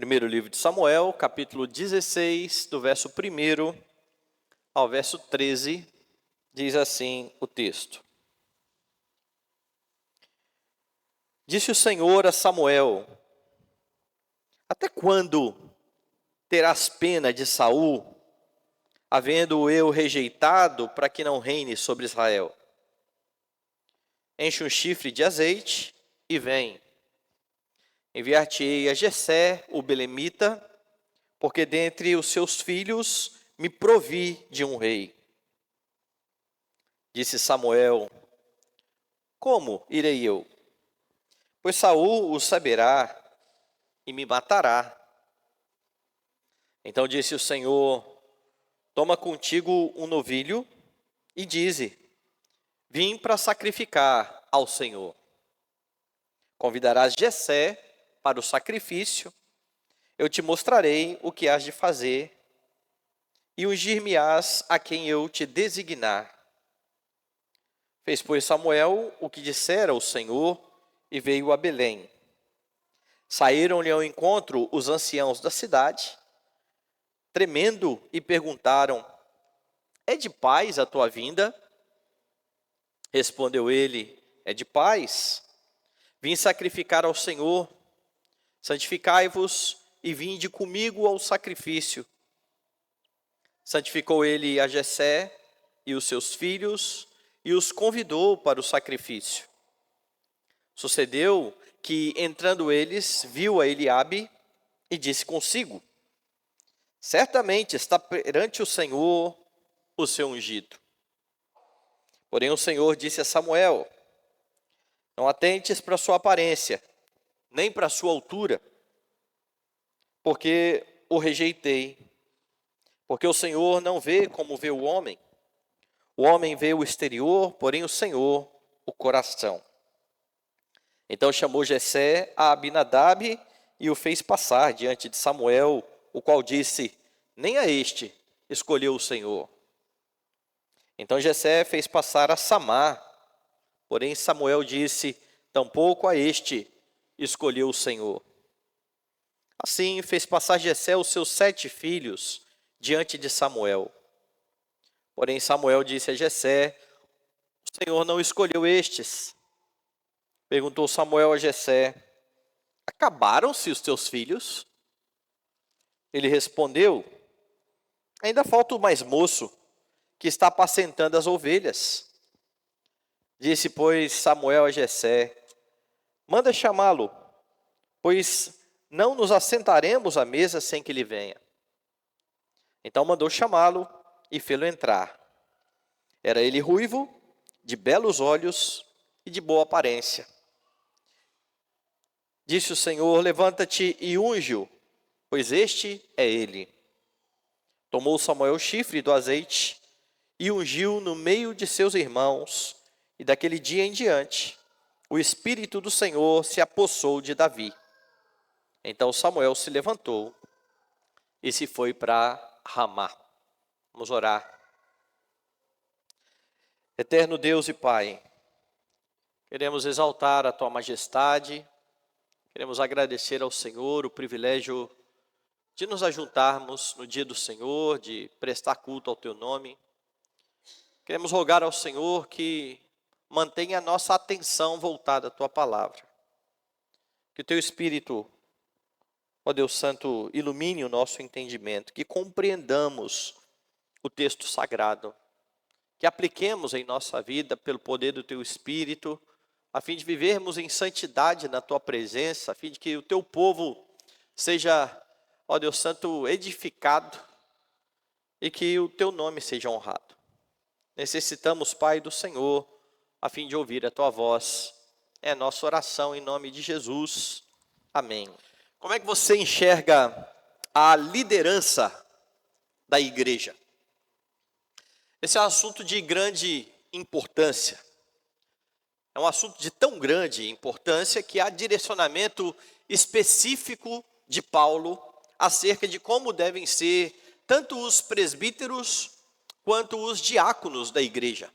Primeiro livro de Samuel, capítulo 16, do verso 1 ao verso 13, diz assim o texto. Disse o Senhor a Samuel: até quando terás pena de Saul, havendo eu rejeitado para que não reine sobre Israel? Enche um chifre de azeite e vem. Enviar-te-ei a Jessé, o belemita, porque dentre os seus filhos me provi de um rei. Disse Samuel: como irei eu? Pois Saul o saberá e me matará. Então disse o Senhor: toma contigo um novilho e dize: vim para sacrificar ao Senhor. Convidarás Jessé para o sacrifício, eu te mostrarei o que has de fazer, e ungir-me-ás a quem eu te designar. Fez, pois, Samuel o que dissera o Senhor, e veio a Belém. Saíram-lhe ao encontro os anciãos da cidade, tremendo, e perguntaram: é de paz a tua vinda? Respondeu ele: é de paz. Vim sacrificar ao Senhor. Santificai-vos e vinde comigo ao sacrifício. Santificou ele a Jessé e os seus filhos e os convidou para o sacrifício. Sucedeu que, entrando eles, viu a Eliabe e disse consigo: certamente está perante o Senhor o seu ungido. Porém o Senhor disse a Samuel: não atentes para sua aparência, nem para sua altura, porque o rejeitei. Porque o Senhor não vê como vê o homem. O homem vê o exterior, porém o Senhor o coração. Então chamou Jessé a Abinadab e o fez passar diante de Samuel, o qual disse: nem a este escolheu o Senhor. Então Jessé fez passar a Samá, porém Samuel disse: tampouco a este escolheu o Senhor. Assim fez passar Jessé os seus 7 filhos diante de Samuel. Porém Samuel disse a Jessé: o Senhor não escolheu estes. Perguntou Samuel a Jessé: acabaram-se os teus filhos? Ele respondeu: ainda falta o mais moço, que está apacentando as ovelhas. Disse, pois, Samuel a Jessé: manda chamá-lo, pois não nos assentaremos à mesa sem que ele venha. Então mandou chamá-lo e fê-lo entrar. Era ele ruivo, de belos olhos e de boa aparência. Disse o Senhor: levanta-te e unge-o, pois este é ele. Tomou Samuel o chifre do azeite e ungiu no meio de seus irmãos, e daquele dia em diante o Espírito do Senhor se apossou de Davi. Então Samuel se levantou e se foi para Ramá. Vamos orar. Eterno Deus e Pai, queremos exaltar a Tua majestade, queremos agradecer ao Senhor o privilégio de nos ajuntarmos no dia do Senhor, de prestar culto ao Teu nome. Queremos rogar ao Senhor que mantenha a nossa atenção voltada à Tua palavra. Que o Teu Espírito, ó Deus Santo, ilumine o nosso entendimento, que compreendamos o texto sagrado, que apliquemos em nossa vida pelo poder do Teu Espírito, a fim de vivermos em santidade na Tua presença, a fim de que o Teu povo seja, ó Deus Santo, edificado e que o Teu nome seja honrado. Necessitamos, Pai, do Senhor, a fim de ouvir a Tua voz. É a nossa oração em nome de Jesus. Amém. Como é que você enxerga a liderança da igreja? Esse é um assunto de grande importância. É um assunto de tão grande importância que há direcionamento específico de Paulo acerca de como devem ser tanto os presbíteros quanto os diáconos da igreja.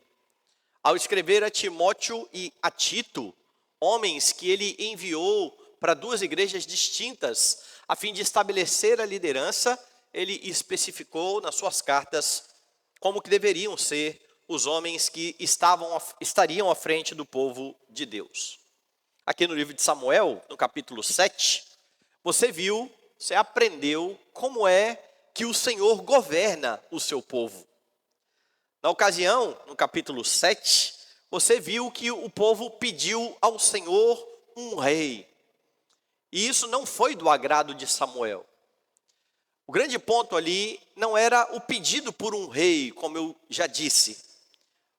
Ao escrever a Timóteo e a Tito, homens que ele enviou para duas igrejas distintas, a fim de estabelecer a liderança. Ele especificou nas suas cartas como que deveriam ser os homens que estariam à frente do povo de Deus. Aqui no livro de Samuel, no capítulo 7, você aprendeu como é que o Senhor governa o seu povo. Na ocasião, no capítulo 7, você viu que o povo pediu ao Senhor um rei. E isso não foi do agrado de Samuel. O grande ponto ali não era o pedido por um rei, como eu já disse.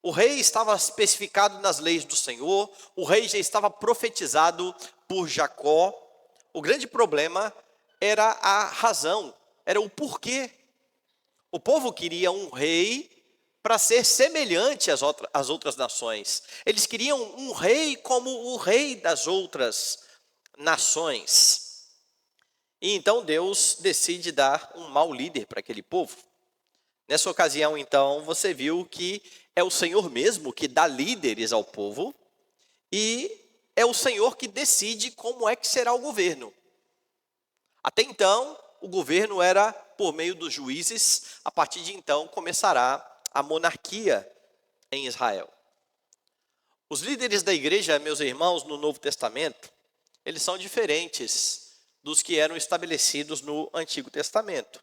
O rei estava especificado nas leis do Senhor, o rei já estava profetizado por Jacó. O grande problema era a razão, era o porquê. O povo queria um rei para ser semelhante às outras nações. Eles queriam um rei como o rei das outras nações. E então Deus decide dar um mau líder para aquele povo. Nessa ocasião, então, você viu que é o Senhor mesmo que dá líderes ao povo e é o Senhor que decide como é que será o governo. Até então, o governo era por meio dos juízes. A partir de então, começará a monarquia em Israel. Os líderes da igreja, meus irmãos, no Novo Testamento, eles são diferentes dos que eram estabelecidos no Antigo Testamento.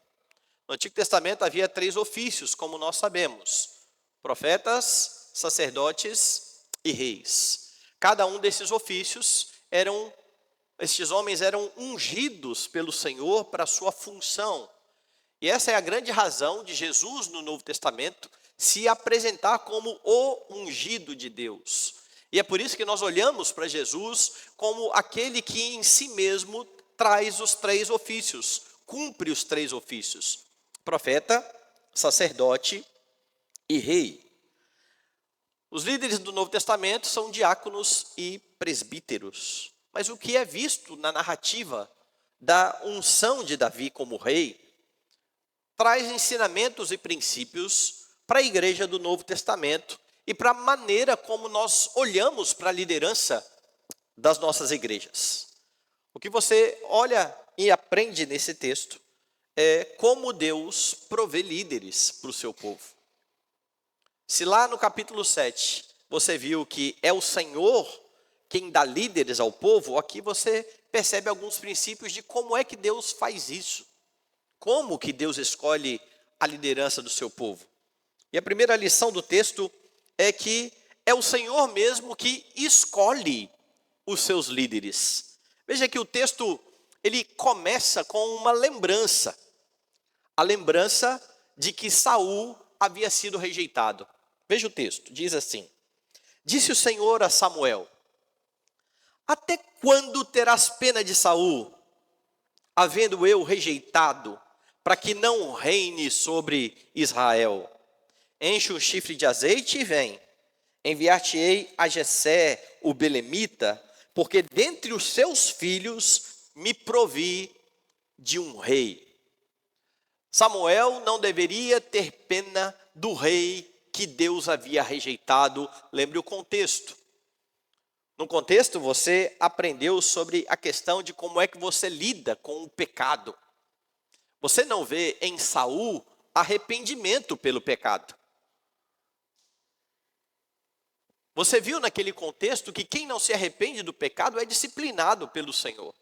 No Antigo Testamento havia 3 ofícios, como nós sabemos: profetas, sacerdotes e reis. Cada um desses ofícios estes homens eram ungidos pelo Senhor para a sua função. E essa é a grande razão de Jesus no Novo Testamento se apresentar como o ungido de Deus. E é por isso que nós olhamos para Jesus como aquele que em si mesmo traz os 3 ofícios, cumpre os 3 ofícios: profeta, sacerdote e rei. Os líderes do Novo Testamento são diáconos e presbíteros. Mas o que é visto na narrativa da unção de Davi como rei traz ensinamentos e princípios para a igreja do Novo Testamento e para a maneira como nós olhamos para a liderança das nossas igrejas. O que você olha e aprende nesse texto é como Deus provê líderes para o seu povo. Se lá no capítulo 7 você viu que é o Senhor quem dá líderes ao povo, aqui você percebe alguns princípios de como é que Deus faz isso. Como que Deus escolhe a liderança do seu povo. E a primeira lição do texto é que é o Senhor mesmo que escolhe os seus líderes. Veja que o texto, ele começa com uma lembrança. A lembrança de que Saul havia sido rejeitado. Veja o texto, diz assim: disse o Senhor a Samuel: até quando terás pena de Saul, havendo eu rejeitado, para que não reine sobre Israel? Enche um chifre de azeite e vem. Enviar-te-ei a Jessé, o belemita, porque dentre os seus filhos me provi de um rei. Samuel não deveria ter pena do rei que Deus havia rejeitado. Lembre o contexto. No contexto, você aprendeu sobre a questão de como é que você lida com o pecado. Você não vê em Saul arrependimento pelo pecado. Você viu naquele contexto que quem não se arrepende do pecado é disciplinado pelo Senhor.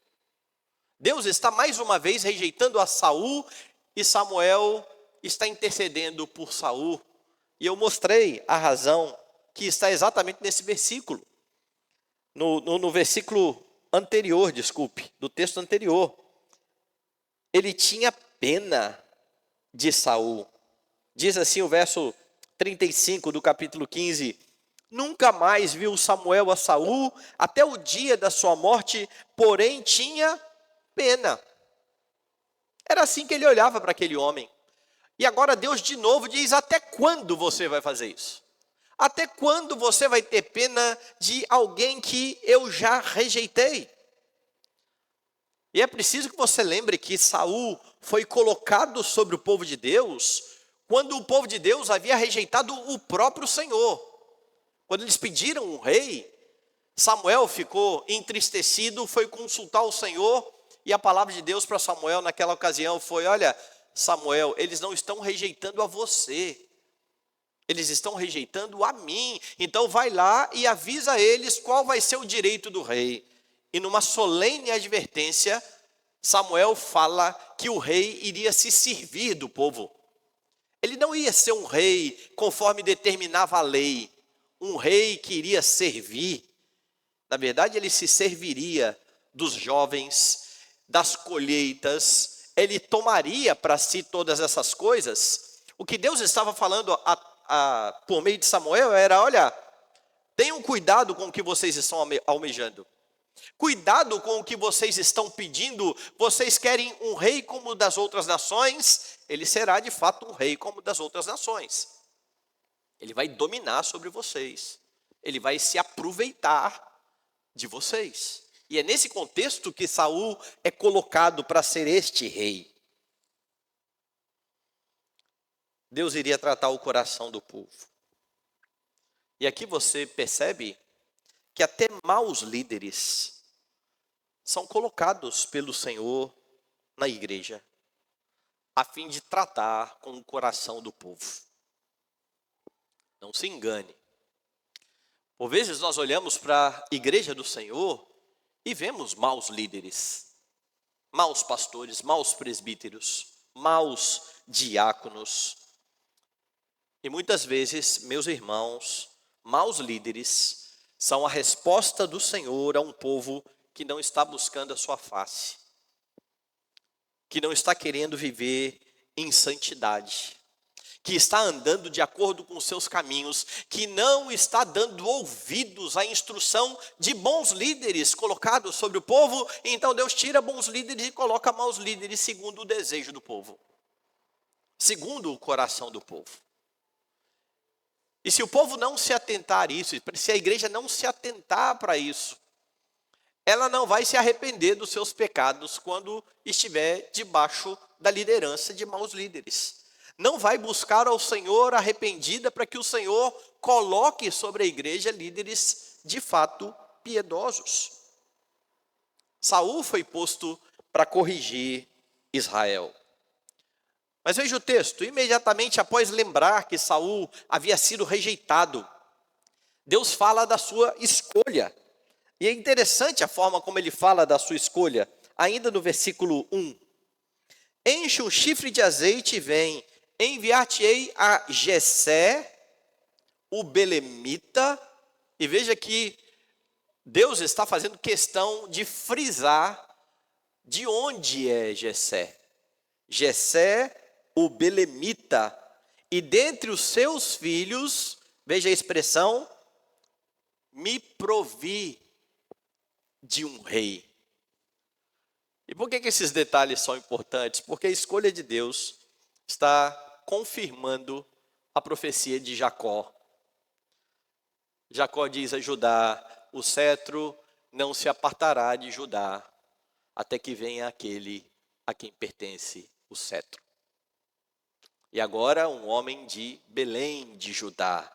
Deus está mais uma vez rejeitando a Saul e Samuel está intercedendo por Saul. E eu mostrei a razão que está exatamente nesse versículo. No versículo anterior, do texto anterior. Ele tinha pena de Saul. Diz assim o verso 35 do capítulo 15: nunca mais viu Samuel a Saul até o dia da sua morte, porém tinha pena. Era assim que ele olhava para aquele homem. E agora Deus de novo diz: até quando você vai fazer isso? Até quando você vai ter pena de alguém que eu já rejeitei? E é preciso que você lembre que Saul foi colocado sobre o povo de Deus quando o povo de Deus havia rejeitado o próprio Senhor. Quando eles pediram um rei, Samuel ficou entristecido, foi consultar o Senhor, e a palavra de Deus para Samuel naquela ocasião foi: olha, Samuel, eles não estão rejeitando a você, eles estão rejeitando a mim. Então vai lá e avisa eles qual vai ser o direito do rei. E numa solene advertência, Samuel fala que o rei iria se servir do povo. Ele não ia ser um rei conforme determinava a lei, um rei que iria servir. Na verdade, ele se serviria dos jovens, das colheitas, ele tomaria para si todas essas coisas. O que Deus estava falando por meio de Samuel era: olha, tenham cuidado com o que vocês estão almejando. Cuidado com o que vocês estão pedindo. Vocês querem um rei como o das outras nações? Ele será de fato um rei como o das outras nações. Ele vai dominar sobre vocês. Ele vai se aproveitar de vocês. E é nesse contexto que Saul é colocado para ser este rei. Deus iria tratar o coração do povo. E aqui você percebe que até maus líderes são colocados pelo Senhor na igreja, a fim de tratar com o coração do povo. Não se engane. Por vezes nós olhamos para a igreja do Senhor e vemos maus líderes, maus pastores, maus presbíteros, maus diáconos. E muitas vezes, meus irmãos, maus líderes são a resposta do Senhor a um povo que não está buscando a sua face, que não está querendo viver em santidade, que está andando de acordo com os seus caminhos, que não está dando ouvidos à instrução de bons líderes colocados sobre o povo. Então Deus tira bons líderes e coloca maus líderes segundo o desejo do povo, segundo o coração do povo. E se o povo não se atentar a isso, se a igreja não se atentar para isso, ela não vai se arrepender dos seus pecados quando estiver debaixo da liderança de maus líderes. Não vai buscar ao Senhor arrependida para que o Senhor coloque sobre a igreja líderes de fato piedosos. Saul foi posto para corrigir Israel. Mas veja o texto: imediatamente após lembrar que Saul havia sido rejeitado, Deus fala da sua escolha. E é interessante a forma como ele fala da sua escolha, ainda no versículo 1. Enche um chifre de azeite e vem, enviar-te-ei a Jessé, o belemita. E veja que Deus está fazendo questão de frisar de onde é Jessé. Jessé, o belemita, e dentre os seus filhos, veja a expressão, me provi de um rei. E por que esses detalhes são importantes? Porque a escolha de Deus está confirmando a profecia de Jacó. Jacó diz a Judá: o cetro não se apartará de Judá, até que venha aquele a quem pertence o cetro. E agora um homem de Belém de Judá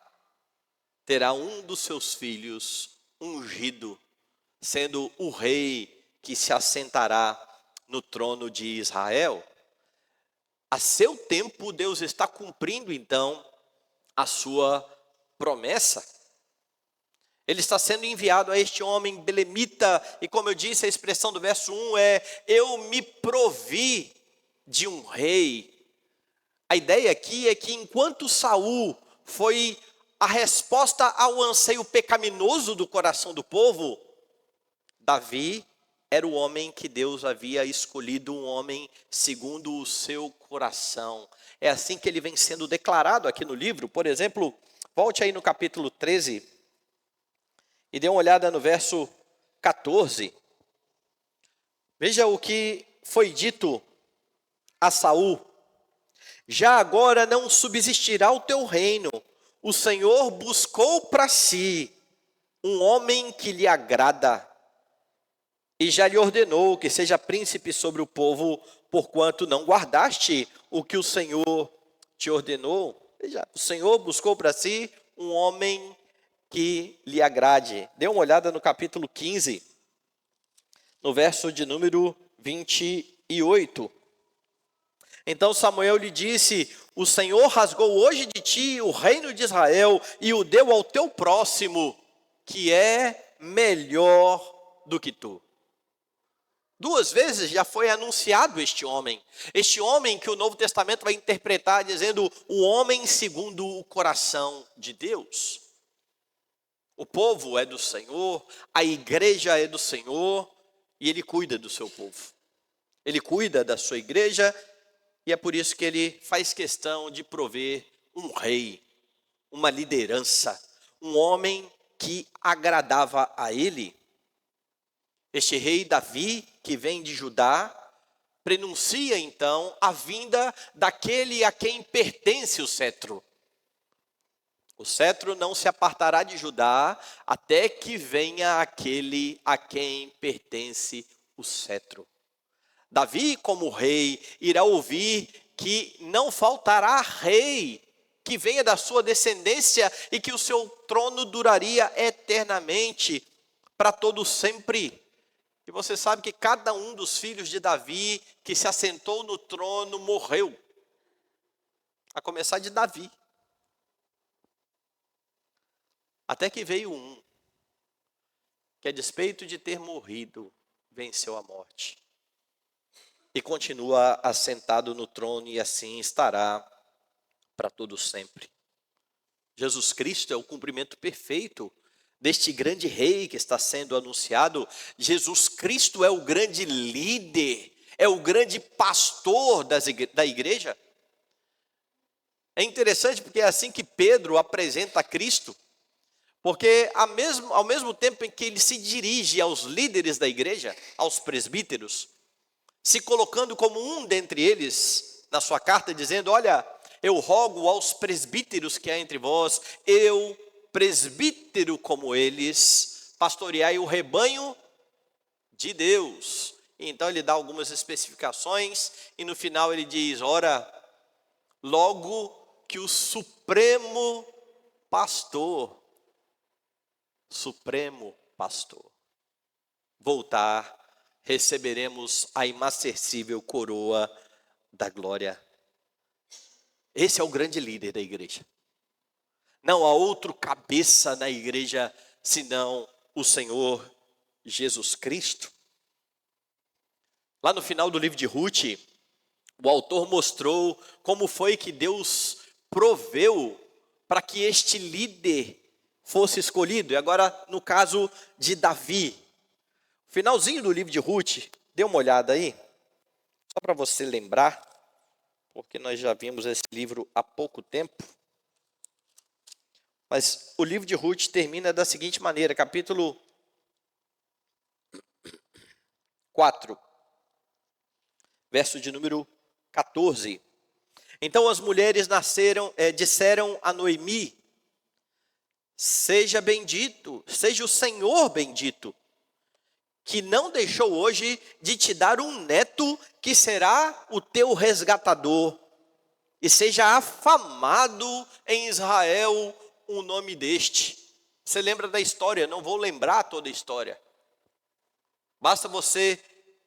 terá um dos seus filhos ungido, sendo o rei que se assentará no trono de Israel. A seu tempo, Deus está cumprindo então a sua promessa. Ele está sendo enviado a este homem belemita, e como eu disse, a expressão do verso 1 é: eu me provi de um rei. A ideia aqui é que enquanto Saul foi a resposta ao anseio pecaminoso do coração do povo, Davi era o homem que Deus havia escolhido, um homem segundo o seu coração. É assim que ele vem sendo declarado aqui no livro. Por exemplo, volte aí no capítulo 13 e dê uma olhada no verso 14. Veja o que foi dito a Saul: já agora não subsistirá o teu reino. O Senhor buscou para si um homem que lhe agrada, e já lhe ordenou que seja príncipe sobre o povo, porquanto não guardaste o que o Senhor te ordenou. Veja, o Senhor buscou para si um homem que lhe agrade. Dê uma olhada no capítulo 15, no verso de número 28. Então Samuel lhe disse: o Senhor rasgou hoje de ti o reino de Israel e o deu ao teu próximo, que é melhor do que tu. 2 vezes já foi anunciado este homem que o Novo Testamento vai interpretar dizendo o homem segundo o coração de Deus. O povo é do Senhor, a igreja é do Senhor e Ele cuida do seu povo. Ele cuida da sua igreja e é por isso que Ele faz questão de prover um rei, uma liderança, um homem que agradava a Ele. Este rei Davi, que vem de Judá, prenuncia então a vinda daquele a quem pertence o cetro. O cetro não se apartará de Judá até que venha aquele a quem pertence o cetro. Davi, como rei, irá ouvir que não faltará rei que venha da sua descendência e que o seu trono duraria eternamente, para todo sempre. E você sabe que cada um dos filhos de Davi que se assentou no trono morreu. A começar de Davi. Até que veio um, que a despeito de ter morrido, venceu a morte. E continua assentado no trono e assim estará para todo sempre. Jesus Cristo é o cumprimento perfeito deste grande rei que está sendo anunciado. Jesus Cristo é o grande líder, é o grande pastor da igreja. É interessante porque é assim que Pedro apresenta Cristo, porque ao mesmo tempo em que ele se dirige aos líderes da igreja, aos presbíteros, se colocando como um dentre eles, na sua carta, dizendo: olha, eu rogo aos presbíteros que há entre vós, eu, presbítero como eles, pastoreai o rebanho de Deus. Então ele dá algumas especificações e no final ele diz: ora, logo que o supremo pastor voltar, receberemos a imarcessível coroa da glória. Esse é o grande líder da igreja. Não há outro cabeça na igreja senão o Senhor Jesus Cristo. Lá no final do livro de Ruth, o autor mostrou como foi que Deus proveu para que este líder fosse escolhido. E agora no caso de Davi, finalzinho do livro de Ruth, dê uma olhada aí, só para você lembrar, porque nós já vimos esse livro há pouco tempo. Mas o livro de Ruth termina da seguinte maneira, capítulo 4, verso de número 14. Então as mulheres disseram a Noemi: seja bendito, seja o Senhor bendito, que não deixou hoje de te dar um neto que será o teu resgatador, e seja afamado em Israel o nome deste. Você lembra da história? Não vou lembrar toda a história. Basta você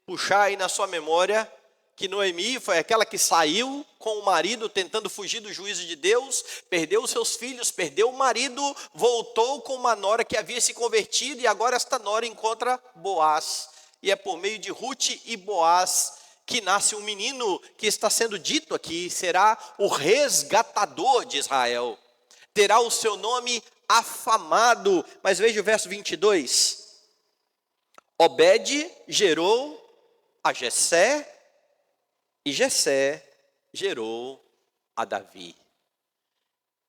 puxar aí na sua memória que Noemi foi aquela que saiu com o marido tentando fugir do juízo de Deus, perdeu os seus filhos, perdeu o marido, voltou com uma nora que havia se convertido e agora esta nora encontra Boaz. E é por meio de Ruth e Boaz que nasce um menino que está sendo dito aqui, será o resgatador de Israel. Terá o seu nome afamado. Mas veja o verso 22. Obed gerou a Jessé, e Jessé gerou a Davi.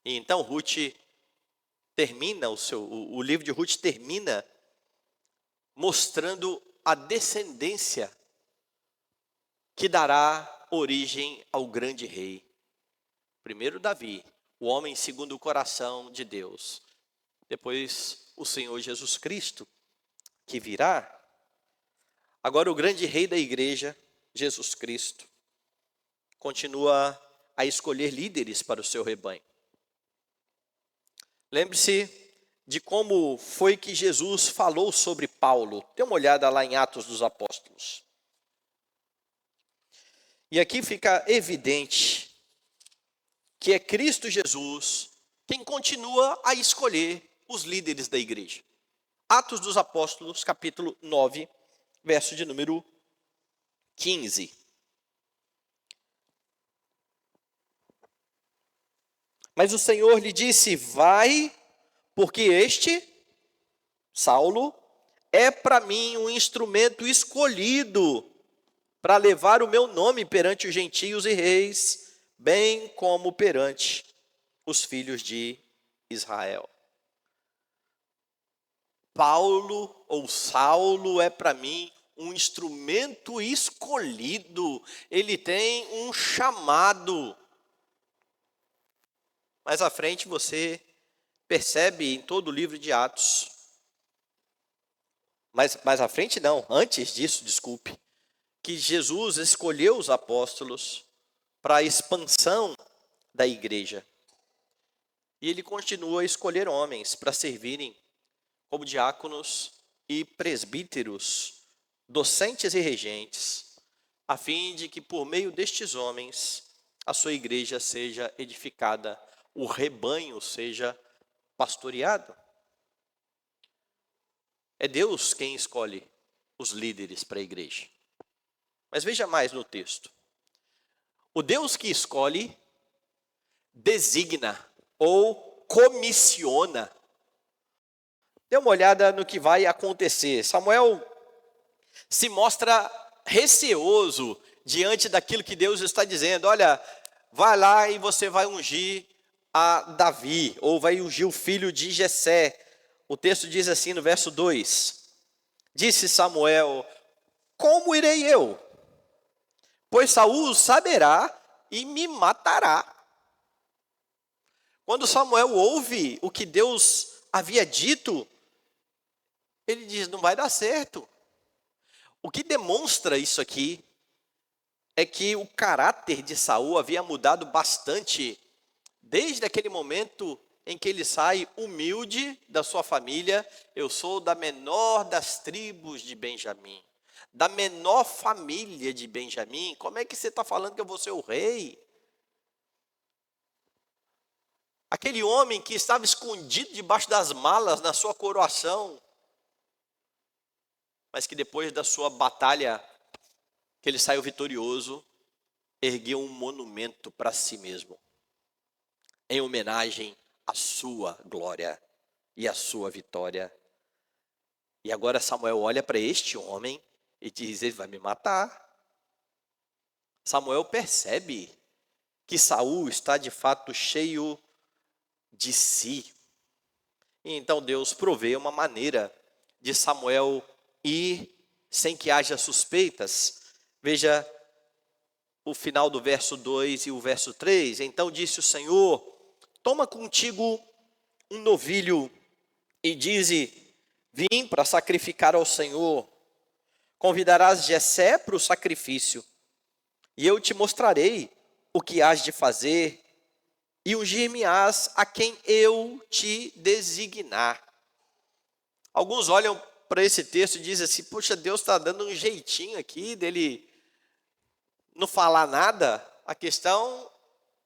E então Ruth termina, o livro de Ruth termina mostrando a descendência que dará origem ao grande rei. Primeiro Davi, o homem segundo o coração de Deus. Depois o Senhor Jesus Cristo, que virá. Agora o grande rei da igreja, Jesus Cristo, continua a escolher líderes para o seu rebanho. Lembre-se de como foi que Jesus falou sobre Paulo. Dê uma olhada lá em Atos dos Apóstolos. E aqui fica evidente que é Cristo Jesus quem continua a escolher os líderes da igreja. Atos dos Apóstolos, capítulo 9, verso de número 15. Mas o Senhor lhe disse: vai, porque este, Saulo, é para mim um instrumento escolhido para levar o meu nome perante os gentios e reis, bem como perante os filhos de Israel. Paulo ou Saulo é para mim um instrumento escolhido, ele tem um chamado. Mais à frente você percebe em todo o livro de Atos, mas mais à frente não, antes disso, desculpe, que Jesus escolheu os apóstolos para a expansão da igreja. E ele continua a escolher homens para servirem como diáconos e presbíteros, docentes e regentes, a fim de que por meio destes homens a sua igreja seja edificada, o rebanho seja pastoreado. É Deus quem escolhe os líderes para a igreja. Mas veja mais no texto. O Deus que escolhe, designa ou comissiona. Dê uma olhada no que vai acontecer. Samuel se mostra receoso diante daquilo que Deus está dizendo. Olha, vai lá e você vai ungir a Davi, ou vai ungir o filho de Jessé. O texto diz assim no verso 2: disse Samuel: como irei eu? Pois Saul saberá e me matará. Quando Samuel ouve o que Deus havia dito, ele diz: não vai dar certo. O que demonstra isso aqui é que o caráter de Saul havia mudado bastante desde aquele momento em que ele sai humilde da sua família. Eu sou da menor das tribos de Benjamim, da menor família de Benjamim. Como é que você está falando que eu vou ser o rei? Aquele homem que estava escondido debaixo das malas na sua coroação, mas que depois da sua batalha, que ele saiu vitorioso, ergueu um monumento para si mesmo, em homenagem à sua glória e à sua vitória. E agora Samuel olha para este homem e diz: ele vai me matar. Samuel percebe que Saul está de fato cheio de si. E então Deus provê uma maneira de Samuel ir sem que haja suspeitas. Veja o final do verso 2 e o verso 3. Então disse o Senhor: toma contigo um novilho e dize: vim para sacrificar ao Senhor. Convidarás Jessé para o sacrifício, e eu te mostrarei o que hás de fazer, e ungir-me-ás a quem eu te designar. Alguns olham para esse texto e dizem assim: poxa, Deus está dando um jeitinho aqui dele não falar nada. A questão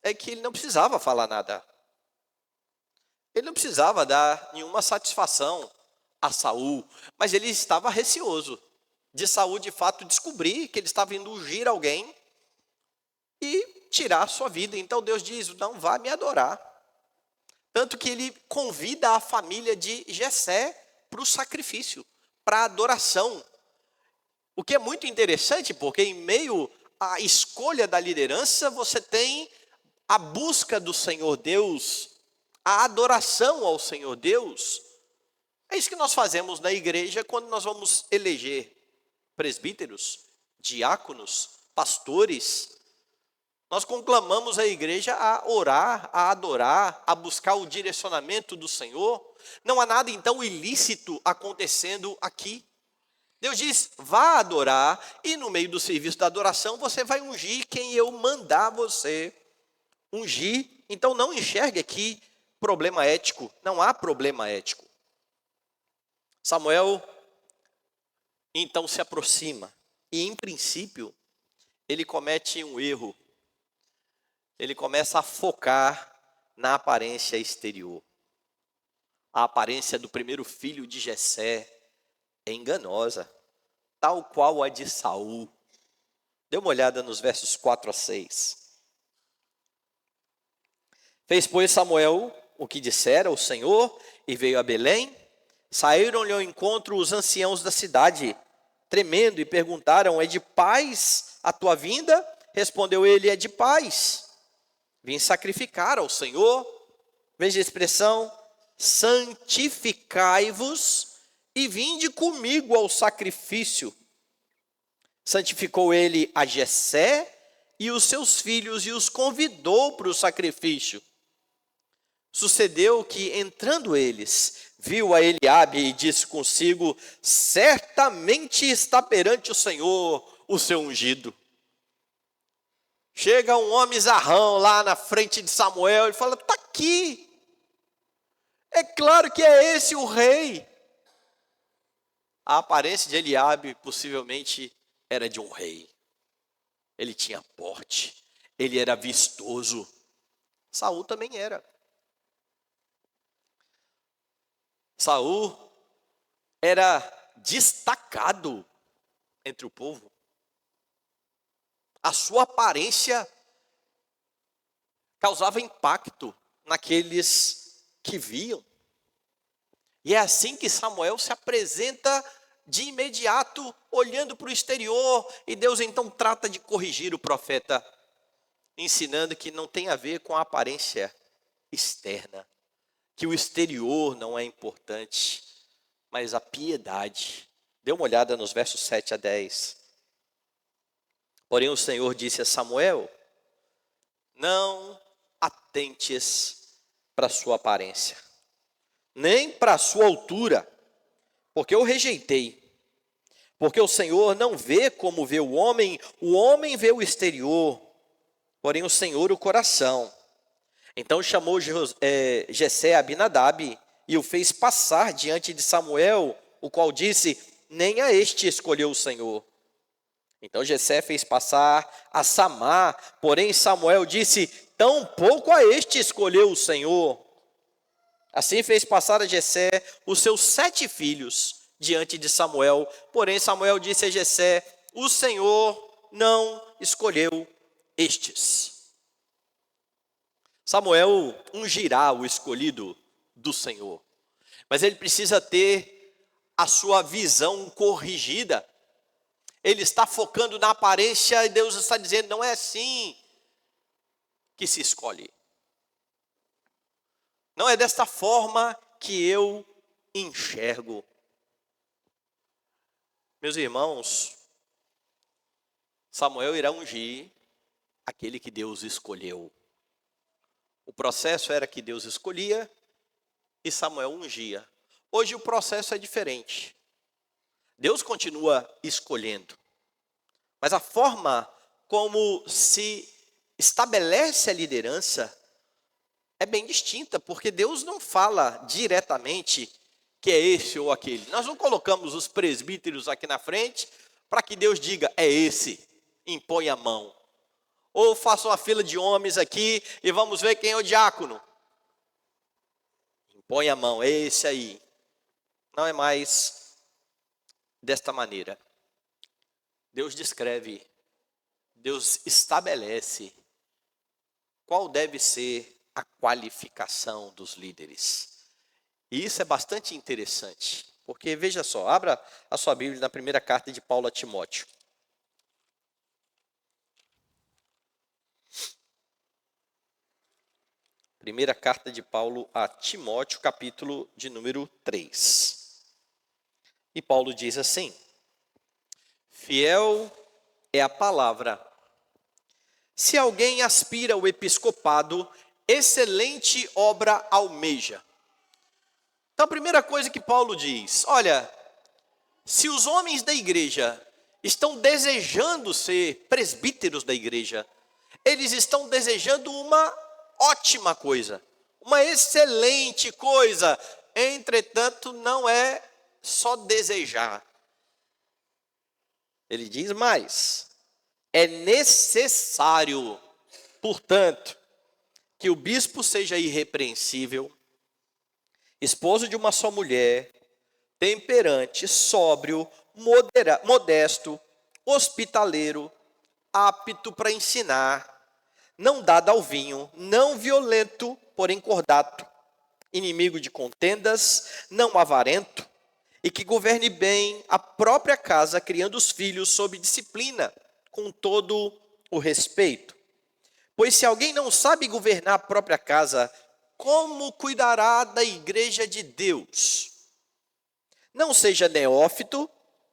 é que ele não precisava falar nada. Ele não precisava dar nenhuma satisfação a Saul, mas ele estava receoso de Saul de fato descobrir que ele estava indo ungir alguém e tirar a sua vida. Então Deus diz: não vá me adorar. Tanto que ele convida a família de Jessé para o sacrifício, para a adoração. O que é muito interessante, porque em meio à escolha da liderança, você tem a busca do Senhor Deus, a adoração ao Senhor Deus. É isso que nós fazemos na igreja quando nós vamos eleger presbíteros, diáconos, pastores. Nós conclamamos a igreja a orar, a adorar, a buscar o direcionamento do Senhor. Não há nada então ilícito acontecendo aqui. Deus diz: vá adorar, e no meio do serviço da adoração você vai ungir quem eu mandar você ungir. Então não enxergue aqui problema ético, não há problema ético. Samuel então se aproxima e, em princípio, ele comete um erro. Ele começa a focar na aparência exterior. A aparência do primeiro filho de Jessé é enganosa, tal qual a de Saul. Dê uma olhada nos versos 4 a 6. Fez, pois, Samuel o que dissera o Senhor e veio a Belém. Saíram-lhe ao encontro os anciãos da cidade, tremendo, e perguntaram: é de paz a tua vinda? Respondeu ele: é de paz. Vim sacrificar ao Senhor. Veja a expressão: santificai-vos e vinde comigo ao sacrifício. Santificou ele a Jessé e os seus filhos e os convidou para o sacrifício. Sucedeu que, entrando eles, viu a Eliabe e disse consigo: certamente está perante o Senhor o seu ungido. Chega um homem zarrão lá na frente de Samuel e fala: está aqui. É claro que é esse o rei. A aparência de Eliabe possivelmente era de um rei. Ele tinha porte, ele era vistoso. Saul também era. Saul era destacado entre o povo. A sua aparência causava impacto naqueles que viam. E é assim que Samuel se apresenta de imediato, olhando para o exterior, e Deus então trata de corrigir o profeta, ensinando que não tem a ver com a aparência externa, que o exterior não é importante, mas a piedade. Dê uma olhada nos versos 7 a 10. Porém o Senhor disse a Samuel: não atentes para a sua aparência, nem para a sua altura, porque eu rejeitei. Porque o Senhor não vê como vê o homem vê o exterior, porém o Senhor o coração. Então chamou Jessé a Abinadab e o fez passar diante de Samuel, o qual disse: nem a este escolheu o Senhor. Então Jessé fez passar a Samá, porém Samuel disse: tampouco a este escolheu o Senhor. Assim fez passar a Jessé os seus 7 filhos diante de Samuel, porém Samuel disse a Jessé: o Senhor não escolheu estes. Samuel ungirá o escolhido do Senhor, mas ele precisa ter a sua visão corrigida. Ele está focando na aparência e Deus está dizendo: não é assim que se escolhe. Não é desta forma que eu enxergo. Meus irmãos, Samuel irá ungir aquele que Deus escolheu. O processo era que Deus escolhia e Samuel ungia. Hoje o processo é diferente. Deus continua escolhendo, mas a forma como se estabelece a liderança é bem distinta, porque Deus não fala diretamente que é esse ou aquele. Nós não colocamos os presbíteros aqui na frente para que Deus diga: é esse, impõe a mão. Ou faça uma fila de homens aqui e vamos ver quem é o diácono. Impõe a mão, é esse aí. Não é mais desta maneira. Deus descreve, Deus estabelece qual deve ser a qualificação dos líderes. E isso é bastante interessante, porque veja só, abra a sua Bíblia na primeira carta de Paulo a Timóteo. Primeira carta de Paulo a Timóteo, capítulo de número 3. E Paulo diz assim: fiel é a palavra. Se alguém aspira ao episcopado, excelente obra almeja. Então a primeira coisa que Paulo diz: olha, se os homens da igreja estão desejando ser presbíteros da igreja, eles estão desejando uma ótima coisa, uma excelente coisa. Entretanto, não é só desejar. Ele diz mais: é necessário, portanto, que o bispo seja irrepreensível, esposo de uma só mulher, temperante, sóbrio, modesto, hospitaleiro, apto para ensinar, não dado ao vinho, não violento, porém cordato, inimigo de contendas, não avarento, e que governe bem a própria casa, criando os filhos sob disciplina, com todo o respeito. Pois se alguém não sabe governar a própria casa, como cuidará da igreja de Deus? Não seja neófito,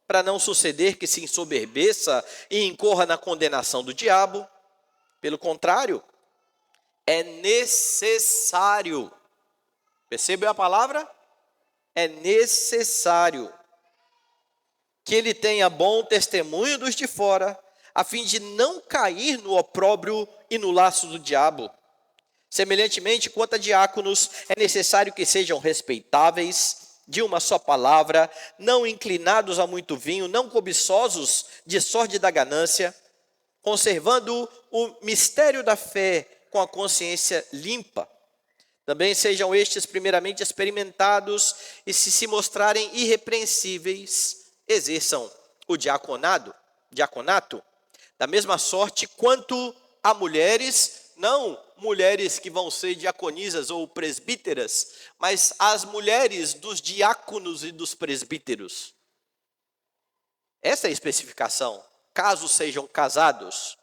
para não suceder que se ensoberbeça e incorra na condenação do diabo. Pelo contrário, é necessário. Percebeu a palavra? É necessário que ele tenha bom testemunho dos de fora, a fim de não cair no opróbrio e no laço do diabo. Semelhantemente, quanto a diáconos, é necessário que sejam respeitáveis, de uma só palavra, não inclinados a muito vinho, não cobiçosos de sorte da ganância, conservando o mistério da fé com a consciência limpa. Também sejam estes primeiramente experimentados, e se mostrarem irrepreensíveis, exerçam o diaconato, da mesma sorte quanto a mulheres, não mulheres que vão ser diaconisas ou presbíteras, mas as mulheres dos diáconos e dos presbíteros. Essa é a especificação, caso sejam casados.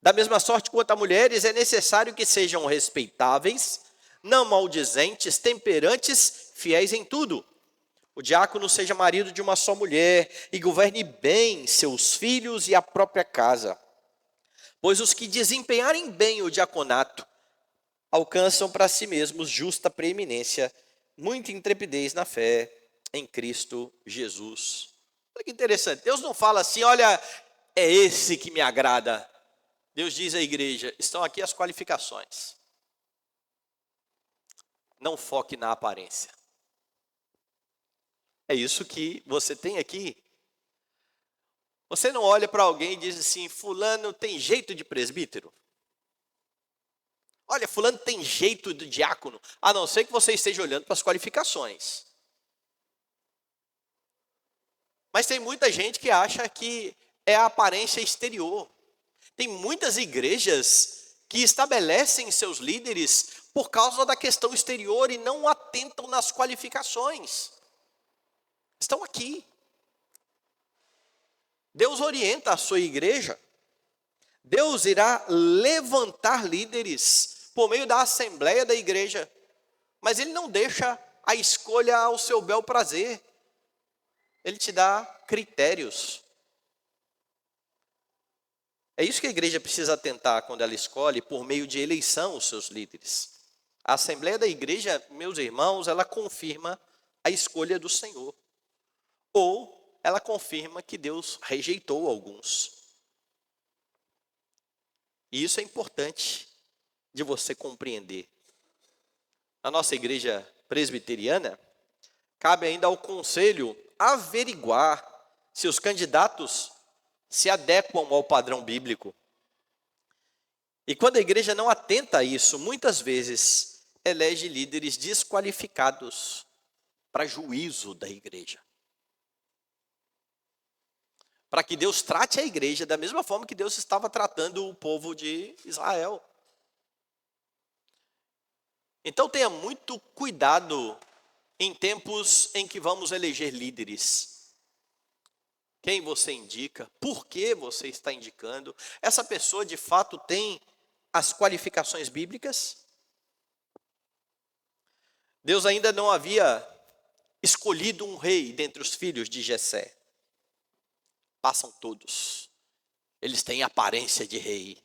Da mesma sorte quanto a mulheres, é necessário que sejam respeitáveis, não maldizentes, temperantes, fiéis em tudo. O diácono seja marido de uma só mulher e governe bem seus filhos e a própria casa. Pois os que desempenharem bem o diaconato alcançam para si mesmos justa preeminência, muita intrepidez na fé em Cristo Jesus. Olha que interessante, Deus não fala assim, olha, é esse que me agrada. Deus diz à igreja, estão aqui as qualificações. Não foque na aparência. É isso que você tem aqui. Você não olha para alguém e diz assim, fulano tem jeito de presbítero. Olha, fulano tem jeito de diácono, a não ser que você esteja olhando para as qualificações. Mas tem muita gente que acha que é a aparência exterior. Tem muitas igrejas que estabelecem seus líderes por causa da questão exterior e não atentam nas qualificações. Estão aqui. Deus orienta a sua igreja. Deus irá levantar líderes por meio da assembleia da igreja. Mas Ele não deixa a escolha ao seu bel prazer. Ele te dá critérios. É isso que a igreja precisa atentar quando ela escolhe por meio de eleição os seus líderes. A assembleia da igreja, meus irmãos, ela confirma a escolha do Senhor. Ou ela confirma que Deus rejeitou alguns. E isso é importante de você compreender. Na nossa igreja presbiteriana, cabe ainda ao conselho averiguar se os candidatos se adequam ao padrão bíblico. E quando a igreja não atenta a isso, muitas vezes elege líderes desqualificados para juízo da igreja. Para que Deus trate a igreja da mesma forma que Deus estava tratando o povo de Israel. Então tenha muito cuidado em tempos em que vamos eleger líderes. Quem você indica, por que você está indicando, essa pessoa de fato tem as qualificações bíblicas? Deus ainda não havia escolhido um rei dentre os filhos de Jessé. Passam todos, eles têm aparência de rei.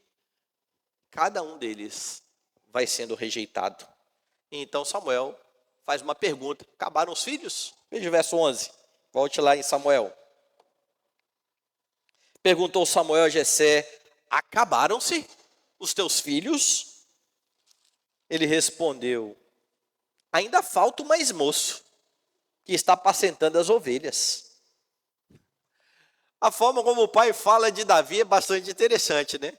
Cada um deles vai sendo rejeitado. Então Samuel faz uma pergunta, acabaram os filhos? Veja o verso 11, volte lá em Samuel. Perguntou Samuel a Jessé, acabaram-se os teus filhos? Ele respondeu, ainda falta o mais moço. que está apacentando as ovelhas. A forma como o pai fala de Davi é bastante interessante, né?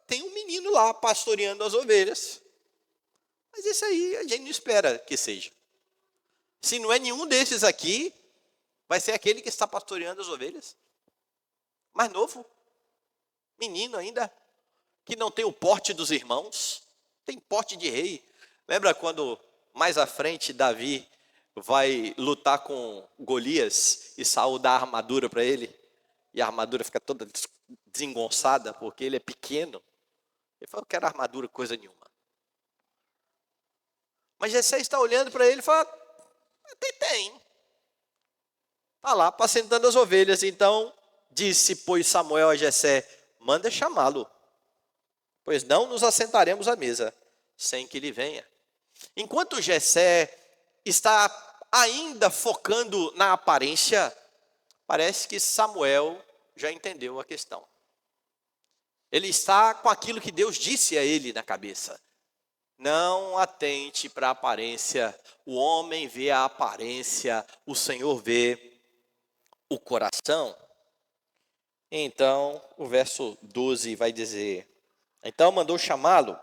Tem um menino lá pastoreando as ovelhas. Mas isso aí a gente não espera que seja. Se não é nenhum desses aqui, vai ser aquele que está pastoreando as ovelhas. Mais novo, menino ainda, que não tem o porte dos irmãos, tem porte de rei. Lembra quando mais à frente Davi vai lutar com Golias e Saul dá a armadura para ele? E a armadura fica toda desengonçada porque ele é pequeno. Ele fala, eu quero armadura, coisa nenhuma. Mas Jessé está olhando para ele e fala, tem. Está lá apacentando as ovelhas. Então disse, pois, Samuel a Jessé, manda chamá-lo, pois não nos assentaremos à mesa sem que ele venha. Enquanto Jessé está ainda focando na aparência, parece que Samuel já entendeu a questão. Ele está com aquilo que Deus disse a ele na cabeça. Não atente para a aparência. O homem vê a aparência, o Senhor vê o coração. Então, o verso 12 vai dizer, então mandou chamá-lo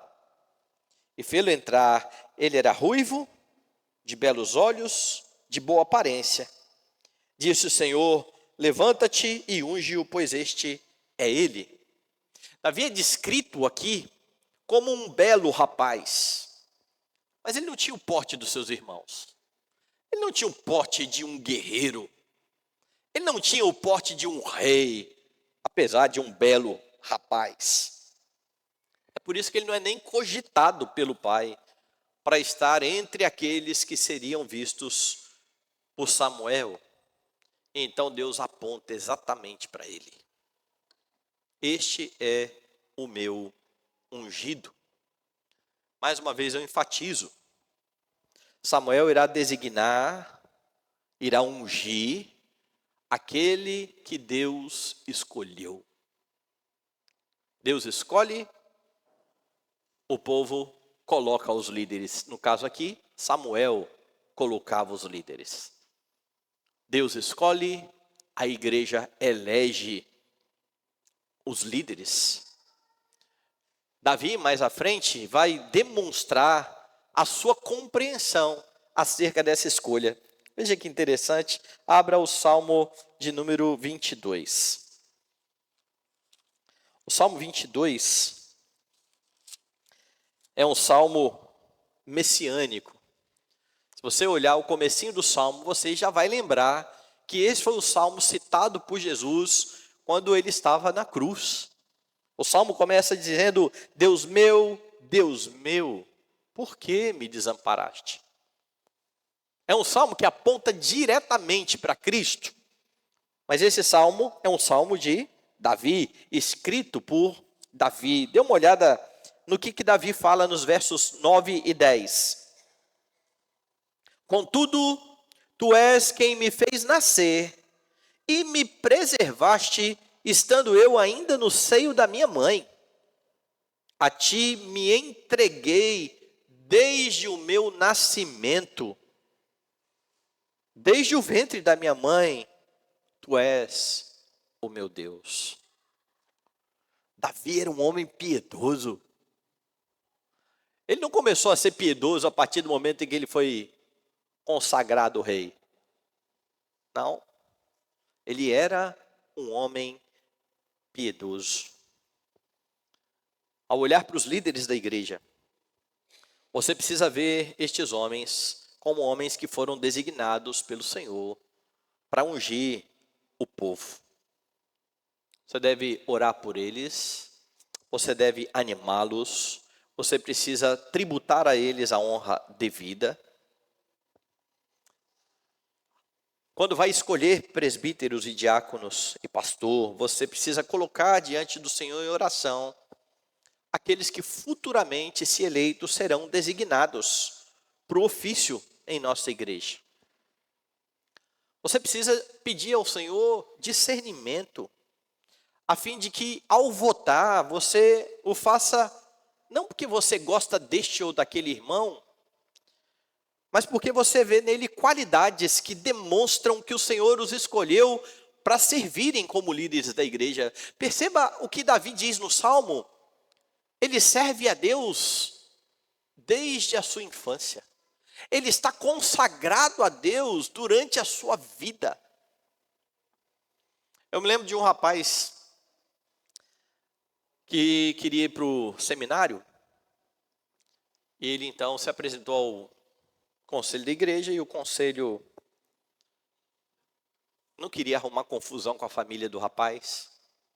e fê-lo entrar. Ele era ruivo, de belos olhos, de boa aparência. Disse o Senhor, levanta-te e unge-o, pois este é ele. Davi é descrito aqui como um belo rapaz, mas ele não tinha o porte dos seus irmãos. Ele não tinha o porte de um guerreiro. Ele não tinha o porte de um rei, apesar de um belo rapaz. É por isso que ele não é nem cogitado pelo pai para estar entre aqueles que seriam vistos por Samuel. Então Deus aponta exatamente para ele. Este é o meu ungido. Mais uma vez eu enfatizo. Samuel irá designar, irá ungir aquele que Deus escolheu. Deus escolhe, o povo coloca os líderes. No caso aqui, Samuel colocava os líderes. Deus escolhe, a igreja elege os líderes. Davi, mais à frente, vai demonstrar a sua compreensão acerca dessa escolha. Veja que interessante, abra o Salmo de número 22. O Salmo 22 é um salmo messiânico. Se você olhar o comecinho do salmo, você já vai lembrar que esse foi o salmo citado por Jesus quando ele estava na cruz. O salmo começa dizendo, Deus meu, por que me desamparaste? É um salmo que aponta diretamente para Cristo. Mas esse salmo é um salmo de Davi, escrito por Davi. Dê uma olhada no que Davi fala nos versos 9 e 10. Contudo, tu és quem me fez nascer e me preservaste, estando eu ainda no seio da minha mãe. A ti me entreguei desde o meu nascimento. Desde o ventre da minha mãe, tu és o meu Deus. Davi era um homem piedoso. Ele não começou a ser piedoso a partir do momento em que ele foi consagrado rei. Não. Ele era um homem piedoso. Ao olhar para os líderes da igreja, você precisa ver estes homens como homens que foram designados pelo Senhor para ungir o povo. Você deve orar por eles, você deve animá-los, você precisa tributar a eles a honra devida. Quando vai escolher presbíteros e diáconos e pastor, você precisa colocar diante do Senhor em oração aqueles que futuramente, se eleitos, serão designados para o ofício em nossa igreja. Você precisa pedir ao Senhor discernimento, a fim de que, ao votar, você o faça, não porque você gosta deste ou daquele irmão, mas porque você vê nele qualidades que demonstram que o Senhor os escolheu para servirem como líderes da igreja. Perceba o que Davi diz no Salmo. Ele serve a Deus desde a sua infância. Ele está consagrado a Deus durante a sua vida. Eu me lembro de um rapaz que queria ir para o seminário. E ele então se apresentou ao conselho da igreja e o conselho não queria arrumar confusão com a família do rapaz,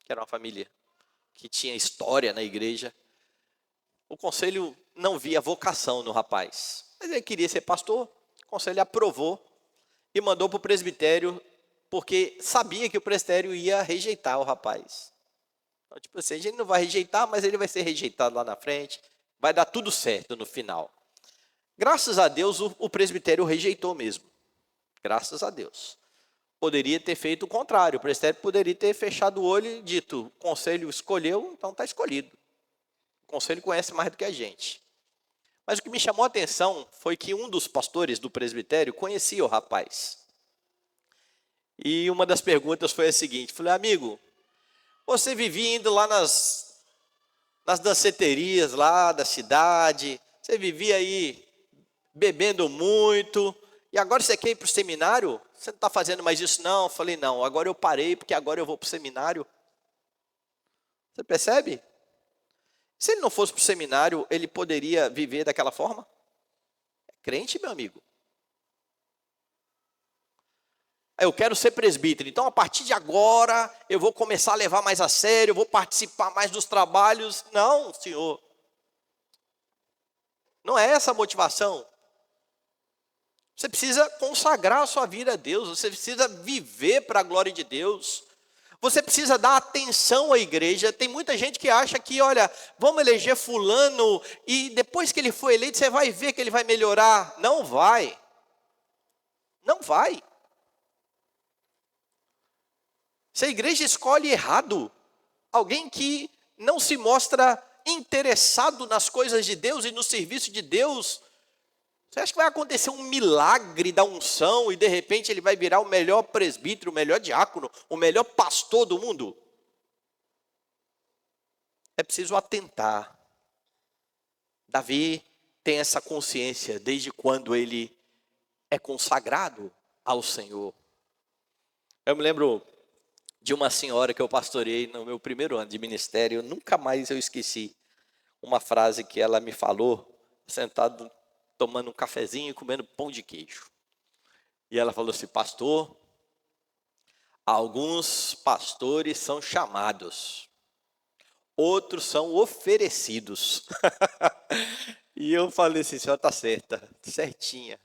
que era uma família que tinha história na igreja. O conselho não via vocação no rapaz, mas ele queria ser pastor. O conselho aprovou e mandou para o presbitério, porque sabia que o presbitério ia rejeitar o rapaz. Então, tipo assim, a gente não vai rejeitar, mas ele vai ser rejeitado lá na frente, vai dar tudo certo no final. Graças a Deus, o presbitério rejeitou mesmo. Graças a Deus. Poderia ter feito o contrário. O presbitério poderia ter fechado o olho e dito, o conselho escolheu, então está escolhido. O conselho conhece mais do que a gente. Mas o que me chamou a atenção foi que um dos pastores do presbitério conhecia o rapaz. E uma das perguntas foi a seguinte, falei, amigo, você vivia indo lá nas danceterias lá da cidade, você vivia aí bebendo muito, e agora você quer ir para o seminário? Você não está fazendo mais isso não? Eu falei, não, agora eu parei, porque agora eu vou para o seminário. Você percebe? Se ele não fosse para o seminário, ele poderia viver daquela forma? É crente, meu amigo. Eu quero ser presbítero, então a partir de agora eu vou começar a levar mais a sério, eu vou participar mais dos trabalhos. Não, senhor. Não é essa a motivação. Você precisa consagrar a sua vida a Deus, você precisa viver para a glória de Deus. Você precisa dar atenção à igreja. Tem muita gente que acha que, olha, vamos eleger fulano e depois que ele for eleito, você vai ver que ele vai melhorar. Não vai. Não vai. Se a igreja escolhe errado, alguém que não se mostra interessado nas coisas de Deus e no serviço de Deus, você acha que vai acontecer um milagre da unção e de repente ele vai virar o melhor presbítero, o melhor diácono, o melhor pastor do mundo? É preciso atentar. Davi tem essa consciência desde quando ele é consagrado ao Senhor. Eu me lembro de uma senhora que eu pastorei no meu primeiro ano de ministério, nunca mais eu esqueci uma frase que ela me falou, sentado tomando um cafezinho e comendo pão de queijo. E ela falou assim, pastor, alguns pastores são chamados, outros são oferecidos. E eu falei assim, senhora está certa, certinha.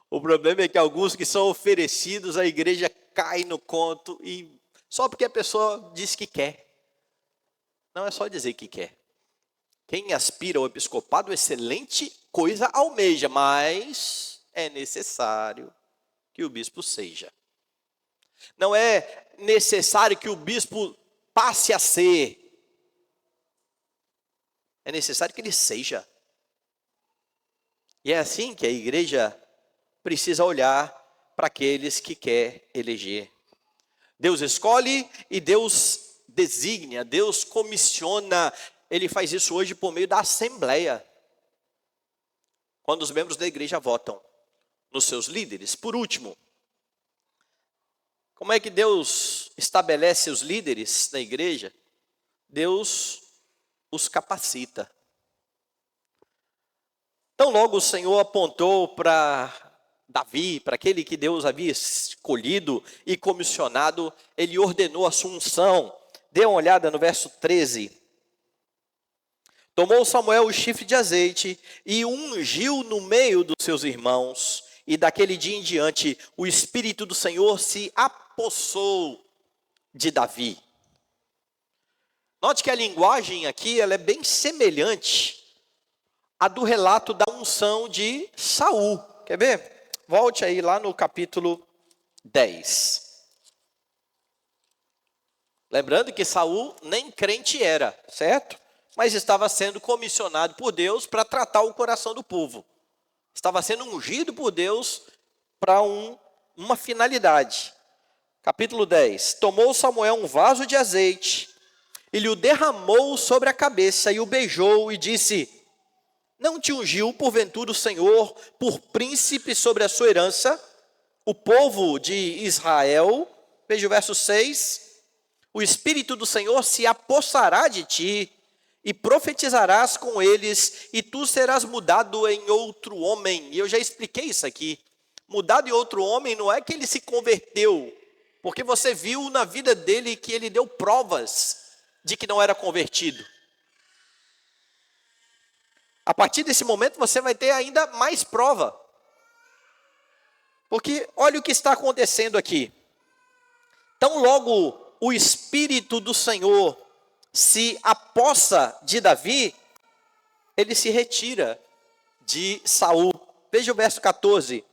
O problema é que alguns que são oferecidos, a igreja cai no conto e só porque a pessoa diz que quer. Não é só dizer que quer. Quem aspira ao episcopado, excelente coisa almeja, mas é necessário que o bispo seja. Não é necessário que o bispo passe a ser. É necessário que ele seja. E é assim que a igreja precisa olhar para aqueles que quer eleger. Deus escolhe e Deus designa, Deus comissiona. Ele faz isso hoje por meio da assembleia. Quando os membros da igreja votam nos seus líderes. Por último, como é que Deus estabelece os líderes da igreja? Deus os capacita. Então logo o Senhor apontou para Davi, para aquele que Deus havia escolhido e comissionado, ele ordenou a sua unção. Dê uma olhada no verso 13. Tomou Samuel o chifre de azeite e o ungiu no meio dos seus irmãos. E daquele dia em diante, o Espírito do Senhor se apossou de Davi. Note que a linguagem aqui ela é bem semelhante à do relato da unção de Saul. Quer ver? Volte aí lá no capítulo 10. Lembrando que Saul nem crente era, certo? Mas estava sendo comissionado por Deus para tratar o coração do povo. Estava sendo ungido por Deus para uma finalidade. Capítulo 10. Tomou Samuel um vaso de azeite, e lhe o derramou sobre a cabeça, e o beijou, e disse: não te ungiu porventura o Senhor por príncipe sobre a sua herança, o povo de Israel? Veja o verso 6. O Espírito do Senhor se apossará de ti, e profetizarás com eles, e tu serás mudado em outro homem. E eu já expliquei isso aqui. Mudado em outro homem não é que ele se converteu, porque você viu na vida dele que ele deu provas de que não era convertido. A partir desse momento você vai ter ainda mais prova. Porque olha o que está acontecendo aqui. Tão logo o Espírito do Senhor se apossa de Davi, ele se retira de Saul. Veja o verso 14.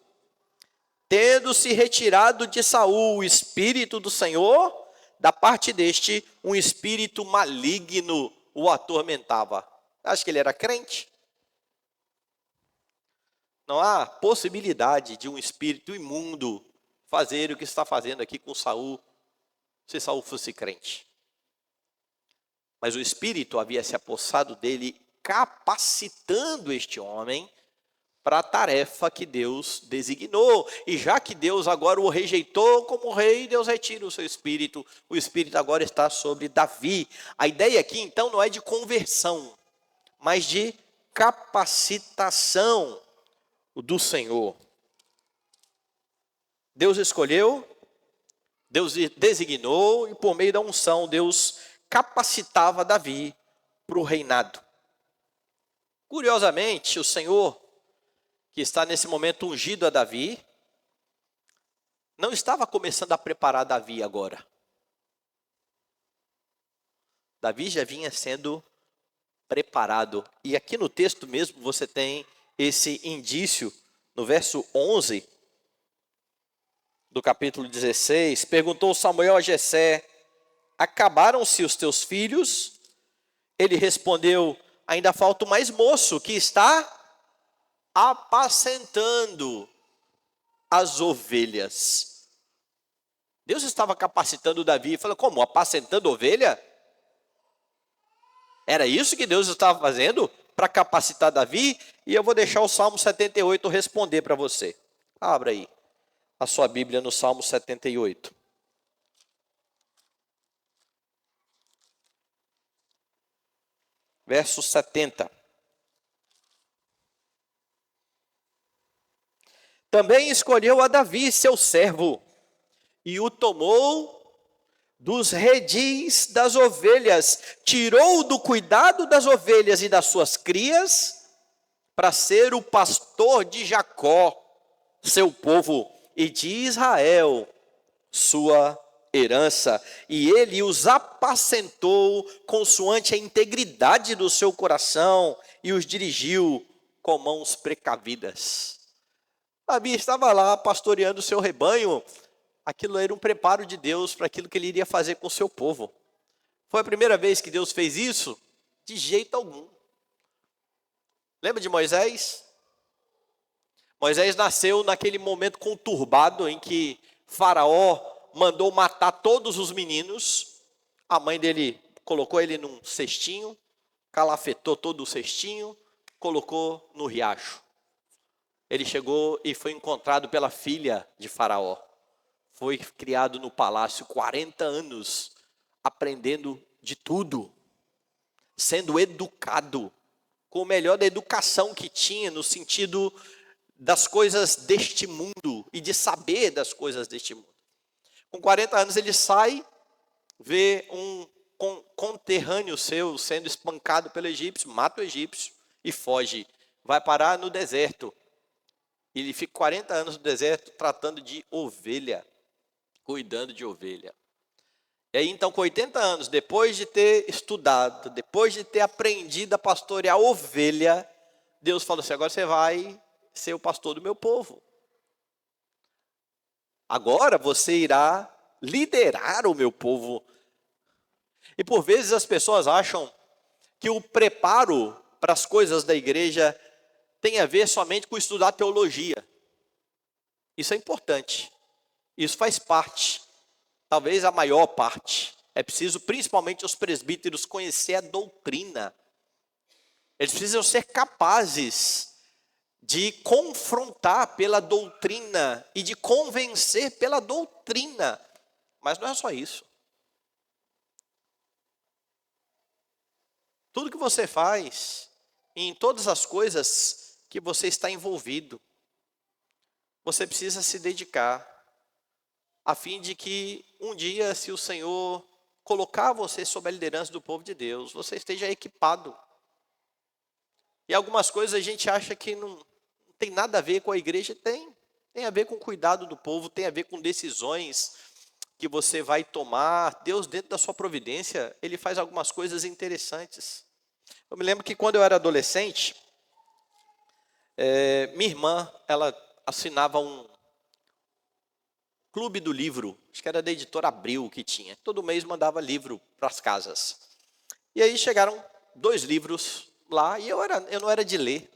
Tendo se retirado de Saul o Espírito do Senhor, da parte deste, um espírito maligno o atormentava. Acho que ele era crente. Não há possibilidade de um espírito imundo fazer o que está fazendo aqui com Saul, se Saul fosse crente. Mas o Espírito havia se apossado dele, capacitando este homem para a tarefa que Deus designou. E já que Deus agora o rejeitou como rei, Deus retira o seu Espírito. O Espírito agora está sobre Davi. A ideia aqui então não é de conversão, mas de capacitação do Senhor. Deus escolheu, Deus designou, e por meio da unção, Deus capacitava Davi para o reinado. Curiosamente, o Senhor, que está nesse momento ungido a Davi, não estava começando a preparar Davi agora. Davi já vinha sendo preparado. E aqui no texto mesmo você tem esse indício, no verso 11 do capítulo 16, perguntou Samuel a Jessé: acabaram-se os teus filhos? Ele respondeu: ainda falta o mais moço, que está apacentando as ovelhas. Deus estava capacitando Davi, e falou: como, apacentando ovelha? Era isso que Deus estava fazendo para capacitar Davi? E eu vou deixar o Salmo 78 responder para você. Abra aí a sua Bíblia no Salmo 78. Verso 70. Também escolheu a Davi, seu servo, e o tomou dos redis das ovelhas, tirou do cuidado das ovelhas e das suas crias, para ser o pastor de Jacó, seu povo, e de Israel, sua herança. E ele os apacentou consoante a integridade do seu coração, e os dirigiu com mãos precavidas. Davi estava lá pastoreando o seu rebanho. Aquilo era um preparo de Deus para aquilo que ele iria fazer com o seu povo. Foi a primeira vez que Deus fez isso? De jeito algum. Lembra de Moisés? Moisés nasceu naquele momento conturbado em que Faraó mandou matar todos os meninos. A mãe dele colocou ele num cestinho, calafetou todo o cestinho, colocou no riacho. Ele chegou e foi encontrado pela filha de Faraó. Foi criado no palácio 40 anos, aprendendo de tudo, sendo educado, com o melhor da educação que tinha, no sentido das coisas deste mundo e de saber das coisas deste mundo. Com 40 anos ele sai, vê um conterrâneo seu sendo espancado pelo egípcio, mata o egípcio e foge. Vai parar no deserto. Ele fica 40 anos no deserto tratando de ovelha, cuidando de ovelha. E aí então, com 80 anos, depois de ter estudado, depois de ter aprendido a pastorear ovelha, Deus falou assim: agora você vai ser o pastor do meu povo. Agora você irá liderar o meu povo. E por vezes as pessoas acham que o preparo para as coisas da igreja tem a ver somente com estudar teologia. Isso é importante. Isso faz parte, talvez a maior parte. É preciso, principalmente os presbíteros, conhecer a doutrina. Eles precisam ser capazes de confrontar pela doutrina e de convencer pela doutrina. Mas não é só isso. Tudo que você faz, em todas as coisas que você está envolvido, você precisa se dedicar, a fim de que um dia, se o Senhor colocar você sob a liderança do povo de Deus, você esteja equipado. E algumas coisas a gente acha que não tem nada a ver com a igreja, tem a ver com o cuidado do povo, tem a ver com decisões que você vai tomar. Deus, dentro da sua providência, Ele faz algumas coisas interessantes. Eu me lembro que quando eu era adolescente, minha irmã, ela assinava um clube do livro, acho que era da editora Abril que tinha. Todo mês mandava livro para as casas. E aí chegaram 2 livros lá, e eu não era de ler.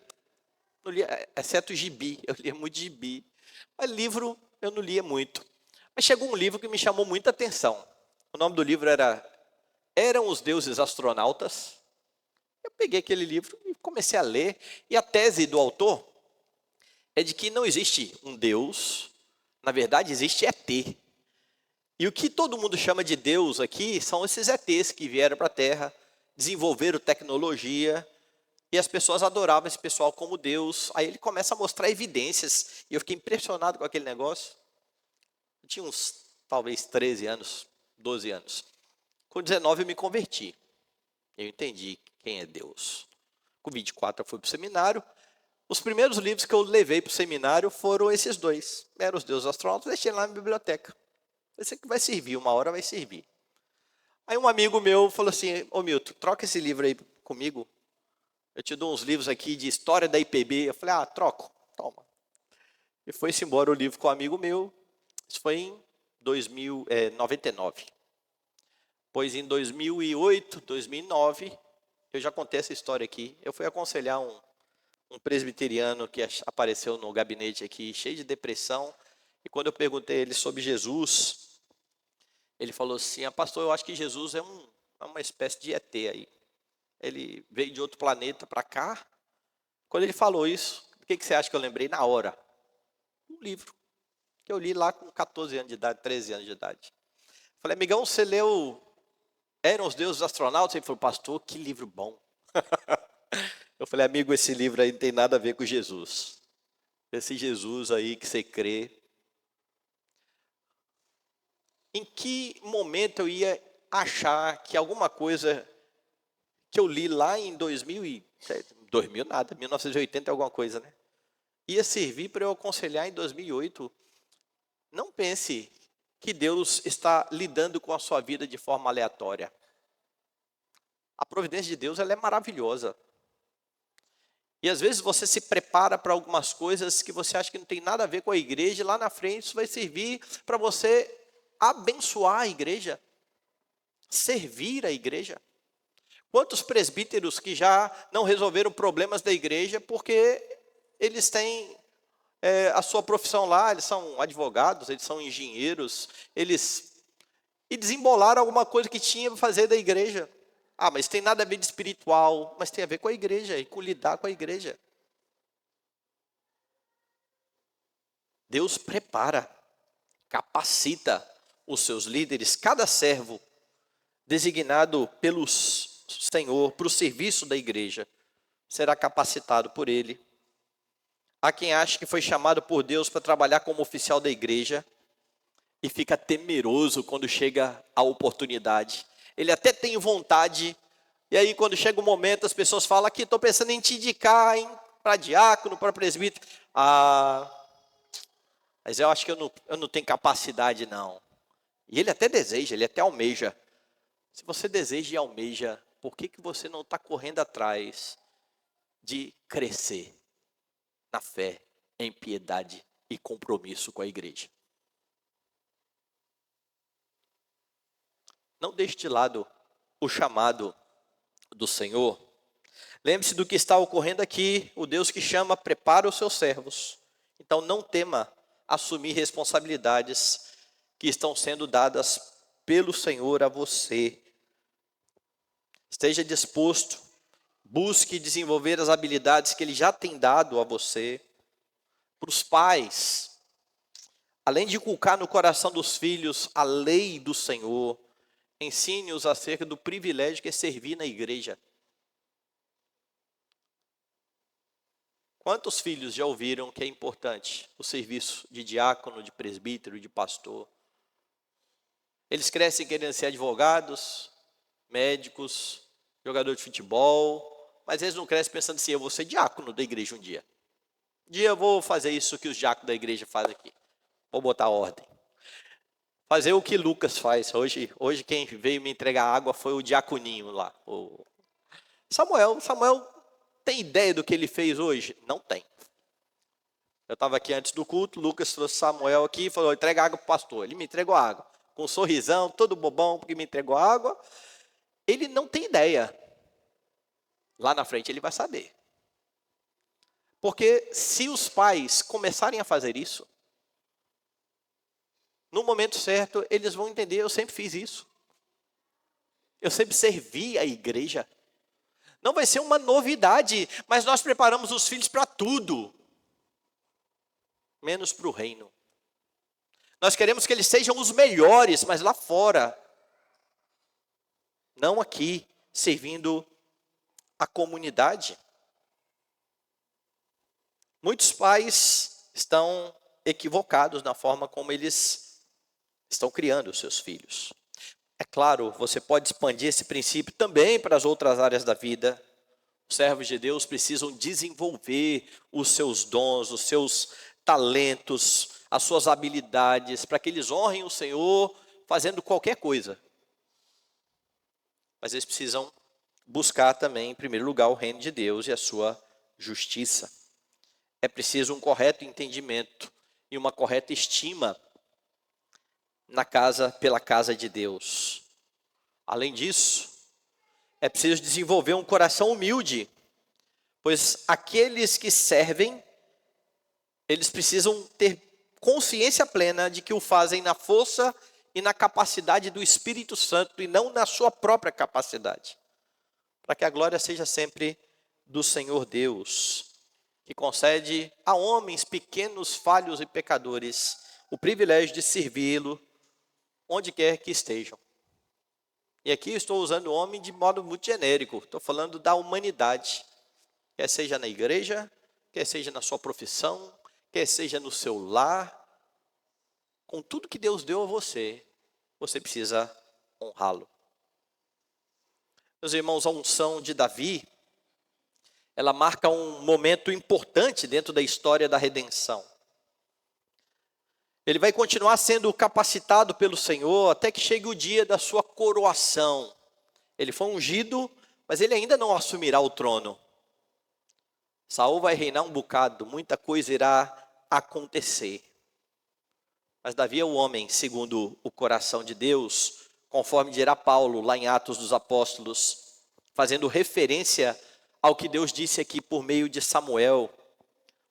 Não lia, exceto gibi, eu lia muito gibi. Mas livro eu não lia muito. Mas chegou um livro que me chamou muita atenção. O nome do livro era Eram os Deuses Astronautas? Eu peguei aquele livro e comecei a ler. E a tese do autor é de que não existe um Deus, na verdade existe ET. E o que todo mundo chama de Deus aqui são esses ETs que vieram para a Terra, desenvolveram tecnologia, e as pessoas adoravam esse pessoal como Deus. Aí ele começa a mostrar evidências, e eu fiquei impressionado com aquele negócio. Eu tinha uns, talvez, 13 anos, 12 anos. Com 19 eu me converti. Eu entendi quem é Deus. Com 24 eu fui para o seminário. Os primeiros livros que eu levei para o seminário foram esses 2. Eram os Deuses Astronautas, deixei lá na biblioteca. Esse aqui vai servir, uma hora vai servir. Aí um amigo meu falou assim, ô Milton, troca esse livro aí comigo. Eu te dou uns livros aqui de história da IPB. Eu falei, troco, toma. E foi-se embora o livro com um amigo meu. Isso foi em 99. Pois em 2008, 2009, eu já contei essa história aqui. Eu fui aconselhar um presbiteriano que apareceu no gabinete aqui, cheio de depressão. E quando eu perguntei a ele sobre Jesus, ele falou assim, pastor, eu acho que Jesus é uma espécie de ET aí. Ele veio de outro planeta para cá. Quando ele falou isso, o que você acha que eu lembrei na hora? Um livro que eu li lá com 14 anos de idade, 13 anos de idade. Falei, amigão, você leu Eram os Deuses Astronautas? Ele falou, pastor, que livro bom. Eu falei, amigo, esse livro aí não tem nada a ver com Jesus. Esse Jesus aí que você crê. Em que momento eu ia achar que alguma coisa que eu li lá em 2000 nada, 1980 alguma coisa, né? Ia servir para eu aconselhar em 2008. Não pense que Deus está lidando com a sua vida de forma aleatória. A providência de Deus, ela é maravilhosa. E às vezes você se prepara para algumas coisas que você acha que não tem nada a ver com a igreja, e lá na frente isso vai servir para você abençoar a igreja, servir a igreja. Quantos presbíteros que já não resolveram problemas da igreja porque eles têm a sua profissão lá, eles são advogados, eles são engenheiros, e desembolaram alguma coisa que tinha para fazer da igreja. Mas tem nada a ver de espiritual, mas tem a ver com a igreja e com lidar com a igreja. Deus prepara, capacita os seus líderes, cada servo designado pelo Senhor para o serviço da igreja será capacitado por Ele. Há quem acha que foi chamado por Deus para trabalhar como oficial da igreja e fica temeroso quando chega a oportunidade. Ele até tem vontade, e aí quando chega o momento as pessoas falam aqui, estou pensando em te indicar, para diácono, para presbítero. Mas eu acho que eu não tenho capacidade não. E ele até deseja, ele até almeja. Se você deseja e almeja, por que você não está correndo atrás de crescer na fé, em piedade e compromisso com a igreja? Não deixe de lado o chamado do Senhor. Lembre-se do que está ocorrendo aqui. O Deus que chama prepara os seus servos. Então não tema assumir responsabilidades que estão sendo dadas pelo Senhor a você. Esteja disposto, busque desenvolver as habilidades que Ele já tem dado a você. Para os pais, além de inculcar no coração dos filhos a lei do Senhor, ensine-os acerca do privilégio que é servir na igreja. Quantos filhos já ouviram que é importante o serviço de diácono, de presbítero, de pastor? Eles crescem querendo ser advogados, médicos, jogador de futebol, mas eles não crescem pensando assim, eu vou ser diácono da igreja um dia. Um dia eu vou fazer isso que os diáconos da igreja fazem aqui. Vou botar ordem. Fazer o que Lucas faz. Hoje quem veio me entregar água foi o diaconinho lá. O Samuel tem ideia do que ele fez hoje? Não tem. Eu estava aqui antes do culto, Lucas trouxe Samuel aqui e falou, entrega água para o pastor. Ele me entregou água, com um sorrisão, todo bobão, porque me entregou água. Ele não tem ideia. Lá na frente ele vai saber. Porque se os pais começarem a fazer isso, no momento certo, eles vão entender, eu sempre fiz isso. Eu sempre servi a igreja. Não vai ser uma novidade, mas nós preparamos os filhos para tudo, menos para o reino. Nós queremos que eles sejam os melhores, mas lá fora, não aqui, servindo a comunidade. Muitos pais estão equivocados na forma como eles estão criando os seus filhos. É claro, você pode expandir esse princípio também para as outras áreas da vida. Os servos de Deus precisam desenvolver os seus dons, os seus talentos, as suas habilidades, para que eles honrem o Senhor fazendo qualquer coisa. Mas eles precisam buscar também, em primeiro lugar, o reino de Deus e a sua justiça. É preciso um correto entendimento e uma correta estima pela casa de Deus. Além disso, é preciso desenvolver um coração humilde, pois aqueles que servem, eles precisam ter consciência plena de que o fazem na força e na capacidade do Espírito Santo e não na sua própria capacidade. Para que a glória seja sempre do Senhor Deus, que concede a homens pequenos, falhos e pecadores o privilégio de servi-lo onde quer que estejam. E aqui estou usando o homem de modo muito genérico, estou falando da humanidade, quer seja na igreja, quer seja na sua profissão, quer seja no seu lar, com tudo que Deus deu a você, você precisa honrá-lo. Meus irmãos, a unção de Davi, ela marca um momento importante dentro da história da redenção. Ele vai continuar sendo capacitado pelo Senhor até que chegue o dia da sua coroação. Ele foi ungido, mas ele ainda não assumirá o trono. Saul vai reinar um bocado, muita coisa irá acontecer. Mas Davi é o homem segundo o coração de Deus, conforme dirá Paulo lá em Atos dos Apóstolos, fazendo referência ao que Deus disse aqui por meio de Samuel.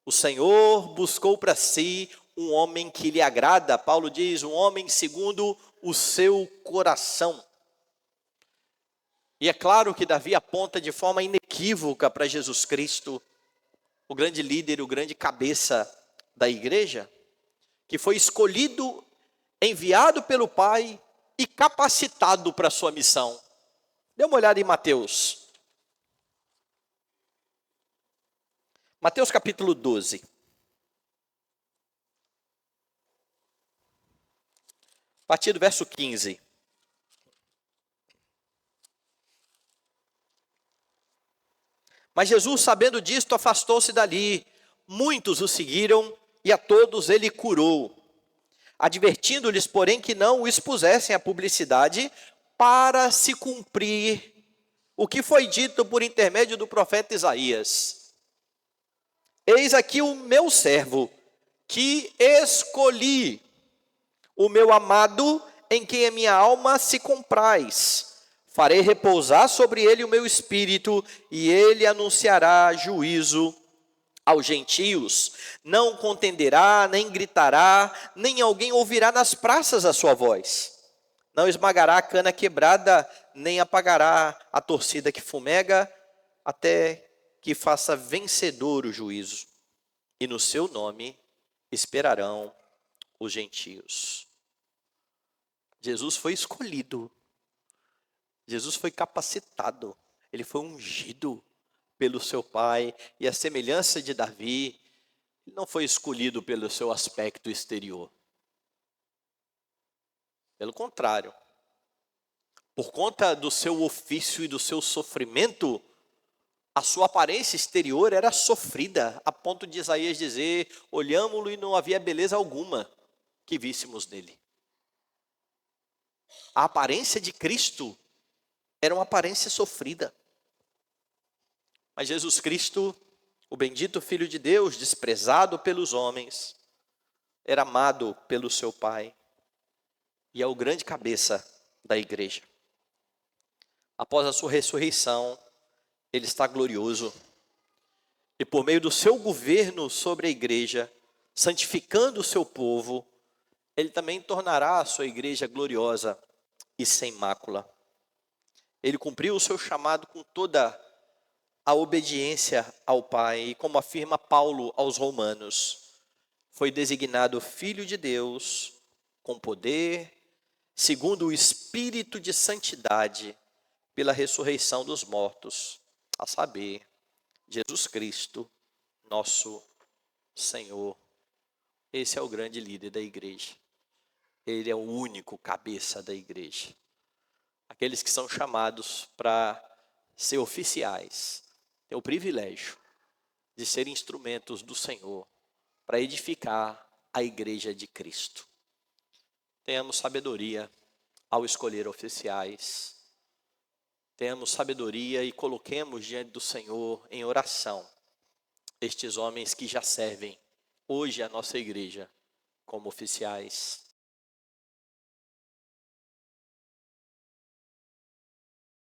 O Senhor buscou para si um homem que lhe agrada. Paulo diz, um homem segundo o seu coração. E é claro que Davi aponta de forma inequívoca para Jesus Cristo, o grande líder, o grande cabeça da igreja, que foi escolhido, enviado pelo Pai e capacitado para a sua missão. Dê uma olhada em Mateus. Mateus capítulo 12. A partir do verso 15. Mas Jesus, sabendo disto, afastou-se dali. Muitos o seguiram e a todos ele curou, advertindo-lhes, porém, que não o expusessem à publicidade, para se cumprir o que foi dito por intermédio do profeta Isaías. Eis aqui o meu servo, que escolhi, o meu amado, em quem a minha alma se compraz. Farei repousar sobre ele o meu espírito, e ele anunciará juízo aos gentios. Não contenderá, nem gritará, nem alguém ouvirá nas praças a sua voz. Não esmagará a cana quebrada, nem apagará a torcida que fumega, até que faça vencedor o juízo. E no seu nome esperarão os gentios. Jesus foi escolhido. Jesus foi capacitado. Ele foi ungido pelo seu Pai. E a semelhança de Davi, ele não foi escolhido pelo seu aspecto exterior. Pelo contrário. Por conta do seu ofício e do seu sofrimento, a sua aparência exterior era sofrida, a ponto de Isaías dizer: olhámo-lo e não havia beleza alguma que víssemos nele. A aparência de Cristo era uma aparência sofrida. Mas Jesus Cristo, o bendito Filho de Deus, desprezado pelos homens, era amado pelo seu Pai e é o grande cabeça da igreja. Após a sua ressurreição, ele está glorioso. E por meio do seu governo sobre a igreja, santificando o seu povo, ele também tornará a sua igreja gloriosa e sem mácula. Ele cumpriu o seu chamado com toda a obediência ao Pai. E como afirma Paulo aos Romanos, foi designado Filho de Deus com poder, segundo o Espírito de santidade, pela ressurreição dos mortos, a saber, Jesus Cristo, nosso Senhor. Esse é o grande líder da igreja. Ele é o único cabeça da igreja. Aqueles que são chamados para ser oficiais, têm o privilégio de ser instrumentos do Senhor para edificar a igreja de Cristo. Tenhamos sabedoria ao escolher oficiais. Tenhamos sabedoria e coloquemos diante do Senhor em oração estes homens que já servem hoje a nossa igreja como oficiais.